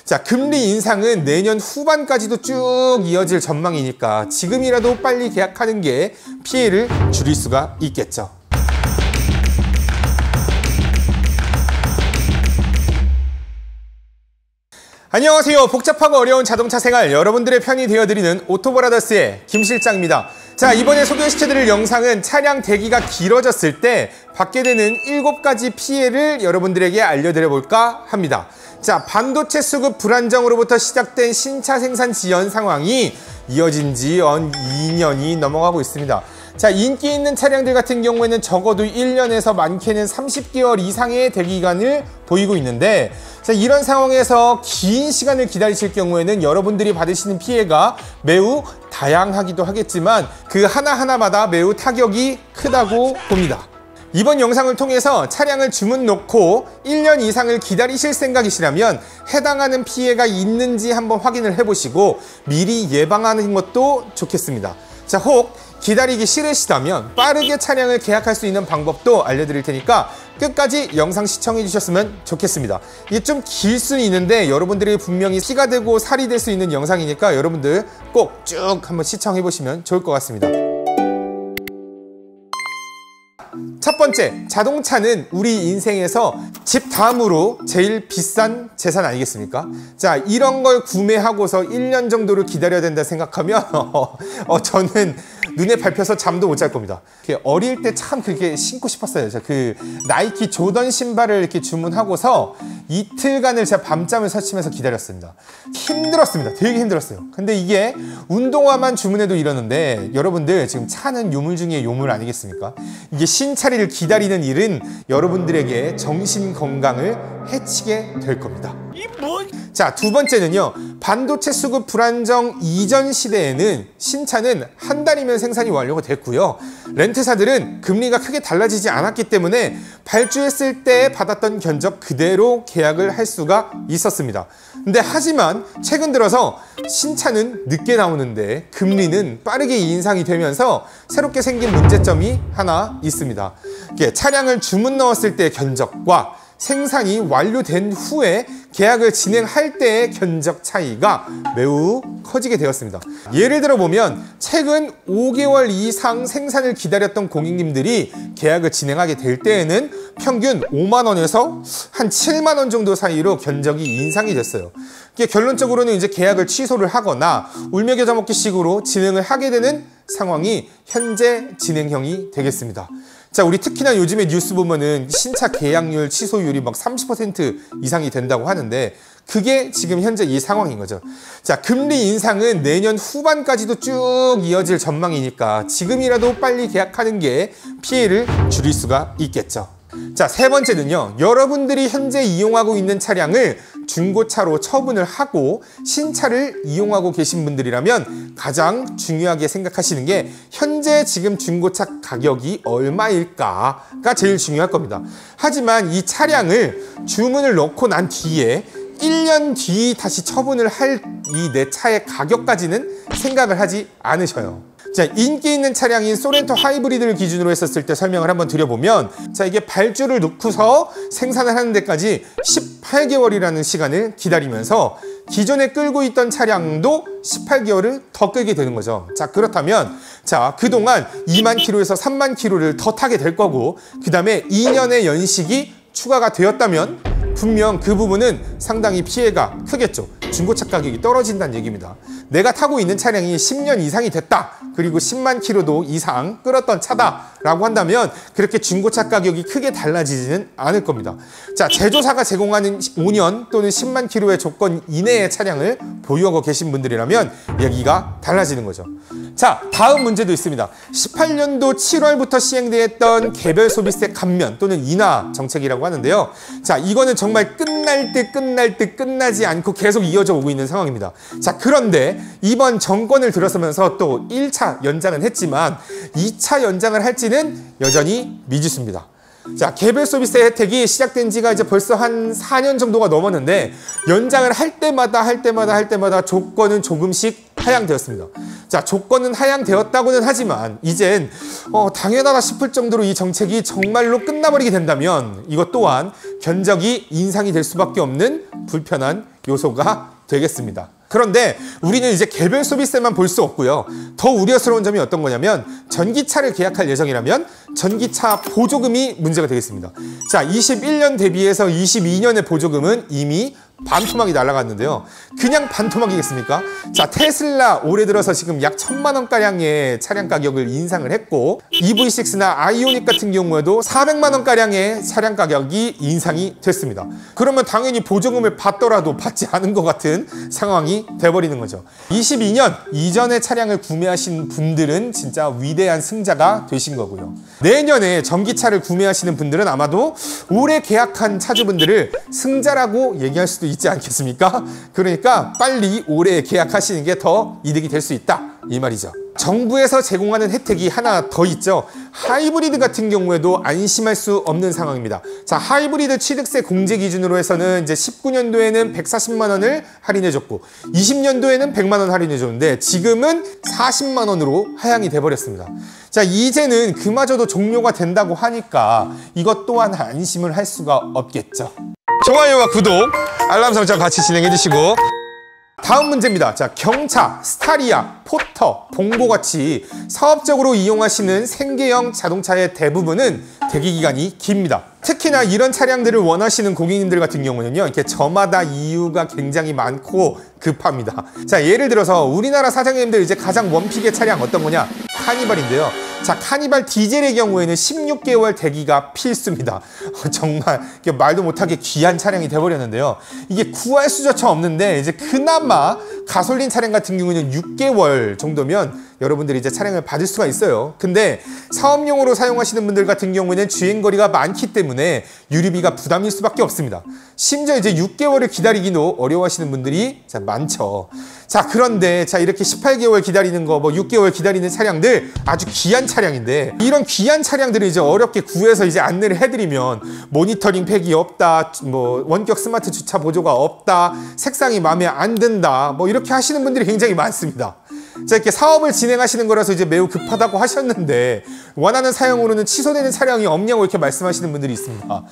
자, 금리 인상은 내년 후반까지도 쭉 이어질 전망이니까 지금이라도 빨리 계약하는 게 피해를 줄일 수가 있겠죠. 안녕하세요. 복잡하고 어려운 자동차 생활 여러분들의 편이 되어드리는 오토브라더스의 김 실장입니다. 자, 이번에 소개시켜드릴 영상은 차량 대기가 길어졌을 때 받게 되는 7가지 피해를 여러분들에게 알려드려볼까 합니다. 자, 반도체 수급 불안정으로부터 시작된 신차 생산 지연 상황이 이어진 지 2년이 넘어가고 있습니다. 자, 인기 있는 차량들 같은 경우에는 적어도 1년에서 많게는 30개월 이상의 대기간을 보이고 있는데, 자, 이런 상황에서 긴 시간을 기다리실 경우에는 여러분들이 받으시는 피해가 매우 다양하기도 하겠지만 그 하나하나마다 매우 타격이 크다고 봅니다. 이번 영상을 통해서 차량을 주문 놓고 1년 이상을 기다리실 생각이시라면 해당하는 피해가 있는지 한번 확인을 해보시고 미리 예방하는 것도 좋겠습니다. 자, 혹 기다리기 싫으시다면 빠르게 차량을 계약할 수 있는 방법도 알려드릴 테니까 끝까지 영상 시청해 주셨으면 좋겠습니다. 이게 좀 길 수는 있는데 여러분들이 분명히 피가 되고 살이 될 수 있는 영상이니까 여러분들 꼭 쭉 한번 시청해 보시면 좋을 것 같습니다. 첫 번째, 자동차는 우리 인생에서 집 다음으로 제일 비싼 재산 아니겠습니까? 자, 이런 걸 구매하고서 1년 정도를 기다려야 된다 생각하면 저는 눈에 밟혀서 잠도 못 잘 겁니다. 어릴 때 참 그게 신고 싶었어요. 제가 그 나이키 조던 신발을 이렇게 주문하고서 이틀간을 제가 밤잠을 설치면서 기다렸습니다. 힘들었습니다. 되게 힘들었어요. 근데 이게 운동화만 주문해도 이러는데 여러분들 지금 차는 요물 중에 요물 아니겠습니까? 이게 신차리를 기다리는 일은 여러분들에게 정신 건강을 해치게 될 겁니다. 자, 두 번째는요, 반도체 수급 불안정 이전 시대에는 신차는 한 달이면 생산이 완료가 됐고요, 렌트사들은 금리가 크게 달라지지 않았기 때문에 발주했을 때 받았던 견적 그대로 계약을 할 수가 있었습니다. 근데 하지만 최근 들어서 신차는 늦게 나오는데 금리는 빠르게 인상이 되면서 새롭게 생긴 문제점이 하나 있습니다. 차량을 주문 넣었을 때의 견적과 생산이 완료된 후에 계약을 진행할 때의 견적 차이가 매우 커지게 되었습니다. 예를 들어 보면 최근 5개월 이상 생산을 기다렸던 고객님들이 계약을 진행하게 될 때에는 평균 5만 원에서 한 7만 원 정도 사이로 견적이 인상이 됐어요. 결론적으로는 이제 계약을 취소를 하거나 울며 겨자 먹기 식으로 진행을 하게 되는 상황이 현재 진행형이 되겠습니다. 자, 우리 특히나 요즘에 뉴스 보면은 신차 계약률 취소율이 막 30% 이상이 된다고 하는데 그게 지금 현재 이 상황인 거죠. 자, 금리 인상은 내년 후반까지도 쭉 이어질 전망이니까 지금이라도 빨리 계약하는 게 피해를 줄일 수가 있겠죠. 자, 세 번째는요, 여러분들이 현재 이용하고 있는 차량을 중고차로 처분을 하고 신차를 이용하고 계신 분들이라면 가장 중요하게 생각하시는 게 현재 지금 중고차 가격이 얼마일까가 제일 중요할 겁니다. 하지만 이 차량을 주문을 넣고 난 뒤에 1년 뒤 다시 처분을 할 이 내 차의 가격까지는 생각을 하지 않으셔요. 자, 인기 있는 차량인 소렌토 하이브리드를 기준으로 했었을 때 설명을 한번 드려보면, 자, 이게 발주를 넣고서 생산을 하는 데까지 18개월이라는 시간을 기다리면서 기존에 끌고 있던 차량도 18개월을 더 끌게 되는 거죠. 자, 그렇다면 자, 그동안 2만 킬로에서 3만 킬로를 더 타게 될 거고 그 다음에 2년의 연식이 추가가 되었다면 분명 그 부분은 상당히 피해가 크겠죠. 중고차 가격이 떨어진다는 얘기입니다. 내가 타고 있는 차량이 10년 이상이 됐다, 그리고 10만 킬로도 이상 끌었던 차다라고 한다면 그렇게 중고차 가격이 크게 달라지지는 않을 겁니다. 자, 제조사가 제공하는 5년 또는 10만 킬로의 조건 이내의 차량을 보유하고 계신 분들이라면 얘기가 달라지는 거죠. 자, 다음 문제도 있습니다. 18년도 7월부터 시행되었던 개별 소비세 감면 또는 인하 정책이라고 하는데요. 자, 이거는 정말 끝날 듯 끝나지 않고 계속 이어져 오고 있는 상황입니다. 자, 그런데 이번 정권을 들어서면서 또 1차 연장은 했지만 2차 연장을 할지는 여전히 미지수입니다. 자, 개별 소비세 혜택이 시작된 지가 이제 벌써 한 4년 정도가 넘었는데 연장을 할 때마다 조건은 조금씩 하향되었습니다. 자, 조건은 하향되었다고는 하지만 이젠 당연하다 싶을 정도로 이 정책이 정말로 끝나버리게 된다면 이것 또한 견적이 인상이 될 수밖에 없는 불편한 요소가 되겠습니다. 그런데 우리는 이제 개별 소비세만 볼 수 없고요. 더 우려스러운 점이 어떤 거냐면 전기차를 계약할 예정이라면 전기차 보조금이 문제가 되겠습니다. 자, 21년 대비해서 22년의 보조금은 이미 반토막이 날아갔는데요. 그냥 반토막이겠습니까? 자, 테슬라 올해 들어서 지금 약 1,000만 원가량의 차량 가격을 인상을 했고 EV6나 아이오닉 같은 경우에도 400만 원가량의 차량 가격이 인상이 됐습니다. 그러면 당연히 보조금을 받더라도 받지 않은 것 같은 상황이 돼버리는 거죠. 22년 이전의 차량을 구매하신 분들은 진짜 위대한 승자가 되신 거고요. 내년에 전기차를 구매하시는 분들은 아마도 올해 계약한 차주분들을 승자라고 얘기할 수도 있지 않겠습니까? 그러니까 빨리 올해 계약하시는 게 더 이득이 될 수 있다 이 말이죠. 정부에서 제공하는 혜택이 하나 더 있죠. 하이브리드 같은 경우에도 안심할 수 없는 상황입니다. 자, 하이브리드 취득세 공제 기준으로 해서는 이제 19년도에는 140만 원을 할인해줬고 20년도에는 100만 원 할인해줬는데 지금은 40만 원으로 하향이 돼버렸습니다. 자, 이제는 그마저도 종료가 된다고 하니까 이것 또한 안심을 할 수가 없겠죠. 좋아요와 구독, 알람 설정 같이 진행해 주시고 다음 문제입니다. 자, 경차, 스타리아, 포터, 봉고같이 사업적으로 이용하시는 생계형 자동차의 대부분은 대기기간이 깁니다. 특히나 이런 차량들을 원하시는 고객님들 같은 경우는요, 이렇게 저마다 이유가 굉장히 많고 급합니다. 자, 예를 들어서 우리나라 사장님들 이제 가장 원픽의 차량 어떤 거냐? 카니발인데요. 자, 카니발 디젤의 경우에는 16개월 대기가 필수입니다. 정말 말도 못하게 귀한 차량이 돼버렸는데요. 이게 구할 수조차 없는데 이제 그나마 가솔린 차량 같은 경우는 6개월 정도면 여러분들이 이제 차량을 받을 수가 있어요. 근데 사업용으로 사용하시는 분들 같은 경우에는 주행거리가 많기 때문에 유류비가 부담일 수밖에 없습니다. 심지어 이제 6개월을 기다리기도 어려워하시는 분들이 많죠. 자, 그런데 자, 이렇게 18개월 기다리는 거, 6개월 기다리는 차량들 아주 귀한 차량인데 이런 귀한 차량들을 이제 어렵게 구해서 이제 안내를 해드리면 모니터링 팩이 없다, 원격 스마트 주차 보조가 없다, 색상이 마음에 안 든다, 이렇게 하시는 분들이 굉장히 많습니다. 자, 이렇게 사업을 진행하시는 거라서 이제 매우 급하다고 하셨는데 원하는 사양으로는 취소되는 차량이 없냐고 이렇게 말씀하시는 분들이 있습니다.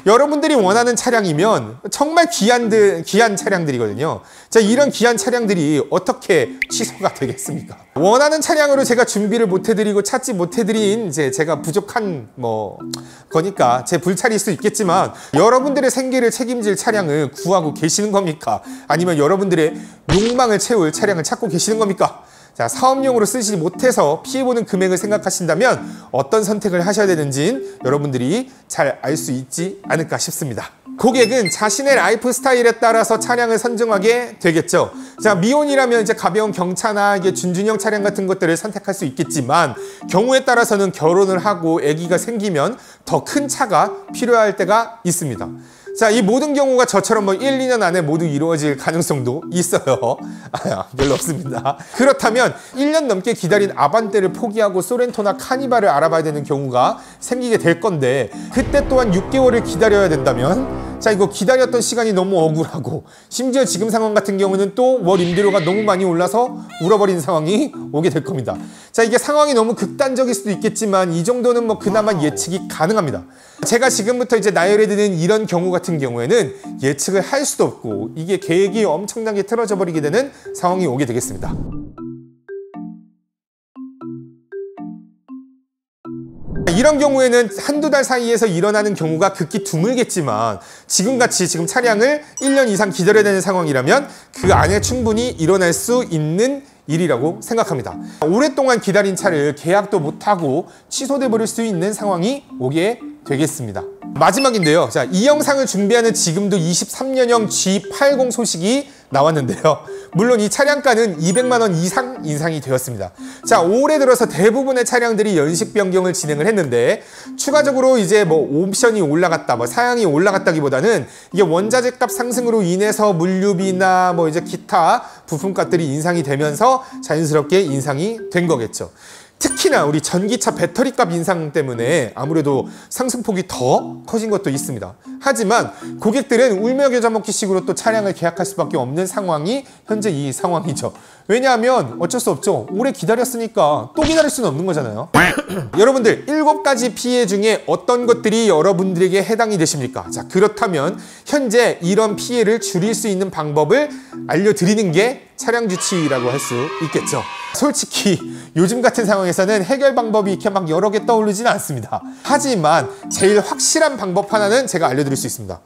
여러분들이 원하는 차량이면 정말 귀한 차량들이거든요. 자, 이런 귀한 차량들이 어떻게 취소가 되겠습니까? 원하는 차량으로 제가 준비를 못 해드리고 찾지 못 해드린 이제 제가 부족한 거니까 제 불찰일 수 있겠지만 여러분들의 생계를 책임질 차량을 구하고 계시는 겁니까? 아니면 여러분들의 욕망을 채울 차량을 찾고 계시는 겁니까? 자, 사업용으로 쓰지 못해서 피해보는 금액을 생각하신다면 어떤 선택을 하셔야 되는지 여러분들이 잘 알 수 있지 않을까 싶습니다. 고객은 자신의 라이프 스타일에 따라서 차량을 선정하게 되겠죠. 자, 미혼이라면 이제 가벼운 경차나 이게 준준형 차량 같은 것들을 선택할 수 있겠지만 경우에 따라서는 결혼을 하고 아기가 생기면 더 큰 차가 필요할 때가 있습니다. 자, 이 모든 경우가 저처럼 1, 2년 안에 모두 이루어질 가능성도 있어요. 별로 없습니다. 그렇다면 1년 넘게 기다린 아반떼를 포기하고 소렌토나 카니발을 알아봐야 되는 경우가 생기게 될 건데 그때 또한 6개월을 기다려야 된다면 자, 이거 기다렸던 시간이 너무 억울하고 심지어 지금 상황 같은 경우는 또 월 임대료가 너무 많이 올라서 울어버리는 상황이 오게 될 겁니다. 자, 이게 상황이 너무 극단적일 수도 있겠지만 이 정도는 그나마 예측이 가능합니다. 제가 지금부터 이제 나열해드리는 이런 경우 같은 경우에는 예측을 할 수도 없고 이게 계획이 엄청나게 틀어져 버리게 되는 상황이 오게 되겠습니다. 이런 경우에는 한두 달 사이에서 일어나는 경우가 극히 드물겠지만 지금같이 지금 차량을 1년 이상 기다려야 되는 상황이라면 그 안에 충분히 일어날 수 있는 일이라고 생각합니다. 오랫동안 기다린 차를 계약도 못하고 취소돼 버릴 수 있는 상황이 오게 되겠습니다. 마지막인데요. 자, 이 영상을 준비하는 지금도 23년형 G80 소식이 나왔는데요. 물론 이 차량가는 200만 원 이상 인상이 되었습니다. 자, 올해 들어서 대부분의 차량들이 연식 변경을 진행을 했는데 추가적으로 이제 옵션이 올라갔다, 사양이 올라갔다기보다는 이게 원자재 값 상승으로 인해서 물류비나 이제 기타 부품값들이 인상이 되면서 자연스럽게 인상이 된 거겠죠. 특히나 우리 전기차 배터리값 인상 때문에 아무래도 상승폭이 더 커진 것도 있습니다. 하지만 고객들은 울며 겨자 먹기식으로 또 차량을 계약할 수밖에 없는 상황이 현재 이 상황이죠. 왜냐하면 어쩔 수 없죠. 오래 기다렸으니까 또 기다릴 수는 없는 거잖아요. 여러분들 7가지 피해 중에 어떤 것들이 여러분들에게 해당이 되십니까? 자, 그렇다면 현재 이런 피해를 줄일 수 있는 방법을 알려드리는 게 차량 주치의라고 할 수 있겠죠. 솔직히 요즘 같은 상황에서는 해결 방법이 이렇게 막 여러 개 떠오르지는 않습니다. 하지만 제일 확실한 방법 하나는 제가 알려드릴 수 있습니다.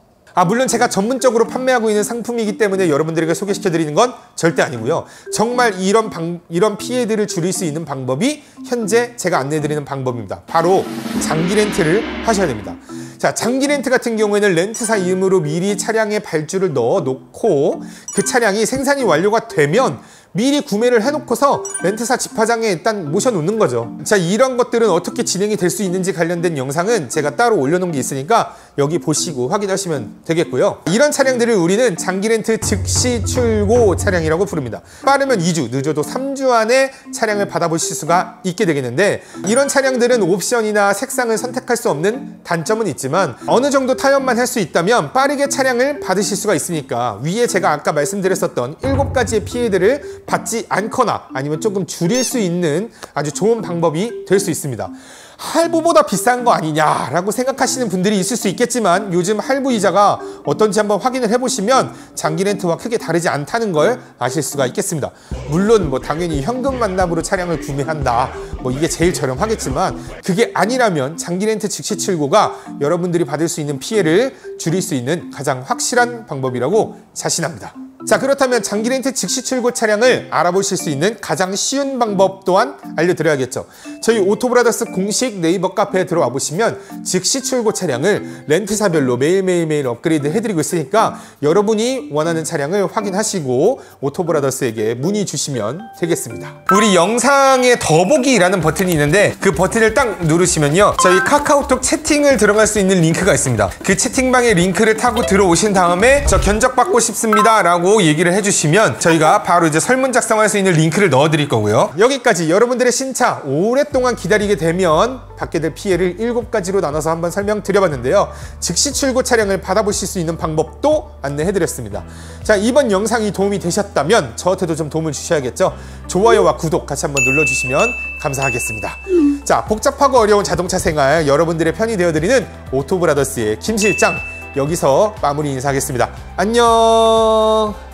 물론 제가 전문적으로 판매하고 있는 상품이기 때문에 여러분들에게 소개시켜드리는 건 절대 아니고요. 정말 이런 피해들을 줄일 수 있는 방법이 현재 제가 안내해드리는 방법입니다. 바로 장기 렌트를 하셔야 됩니다. 자, 장기 렌트 같은 경우에는 렌트사 이름으로 미리 차량에 발주를 넣어 놓고 그 차량이 생산이 완료가 되면 미리 구매를 해놓고서 렌트사 집화장에 일단 모셔놓는 거죠. 자, 이런 것들은 어떻게 진행이 될 수 있는지 관련된 영상은 제가 따로 올려놓은 게 있으니까 여기 보시고 확인하시면 되겠고요. 이런 차량들을 우리는 장기 렌트 즉시 출고 차량이라고 부릅니다. 빠르면 2주, 늦어도 3주 안에 차량을 받아보실 수가 있게 되겠는데, 이런 차량들은 옵션이나 색상을 선택할 수 없는 단점은 있지만 어느 정도 타협만 할 수 있다면 빠르게 차량을 받으실 수가 있으니까 위에 제가 아까 말씀드렸었던 7가지의 피해들을 받지 않거나 아니면 조금 줄일 수 있는 아주 좋은 방법이 될 수 있습니다. 할부보다 비싼 거 아니냐라고 생각하시는 분들이 있을 수 있겠지만 요즘 할부 이자가 어떤지 한번 확인을 해보시면 장기 렌트와 크게 다르지 않다는 걸 아실 수가 있겠습니다. 물론 뭐 당연히 현금 만납으로 차량을 구매한다, 뭐 이게 제일 저렴하겠지만 그게 아니라면 장기 렌트 즉시 출고가 여러분들이 받을 수 있는 피해를 줄일 수 있는 가장 확실한 방법이라고 자신합니다. 자, 그렇다면 장기 렌트 즉시 출고 차량을 알아보실 수 있는 가장 쉬운 방법 또한 알려드려야겠죠. 저희 오토브라더스 공식 네이버 카페에 들어와 보시면 즉시 출고 차량을 렌트사별로 매일 업그레이드 해드리고 있으니까 여러분이 원하는 차량을 확인하시고 오토브라더스에게 문의 주시면 되겠습니다. 우리 영상에 더보기라는 버튼이 있는데 그 버튼을 딱 누르시면요, 저희 카카오톡 채팅을 들어갈 수 있는 링크가 있습니다. 그 채팅방에 링크를 타고 들어오신 다음에 저 견적받고 싶습니다 라고 얘기를 해주시면 저희가 바로 이제 설문 작성할 수 있는 링크를 넣어 드릴 거고요. 여기까지 여러분들의 신차 오랫동안 기다리게 되면 받게 될 피해를 7가지로 나눠서 한번 설명드려봤는데요. 즉시 출고 차량을 받아보실 수 있는 방법도 안내해드렸습니다. 자, 이번 영상이 도움이 되셨다면 저한테도 좀 도움을 주셔야겠죠. 좋아요와 구독 같이 한번 눌러주시면 감사하겠습니다. 자, 복잡하고 어려운 자동차 생활 여러분들의 편이 되어드리는 오토브라더스의 김 실장, 여기서 마무리 인사하겠습니다. 안녕.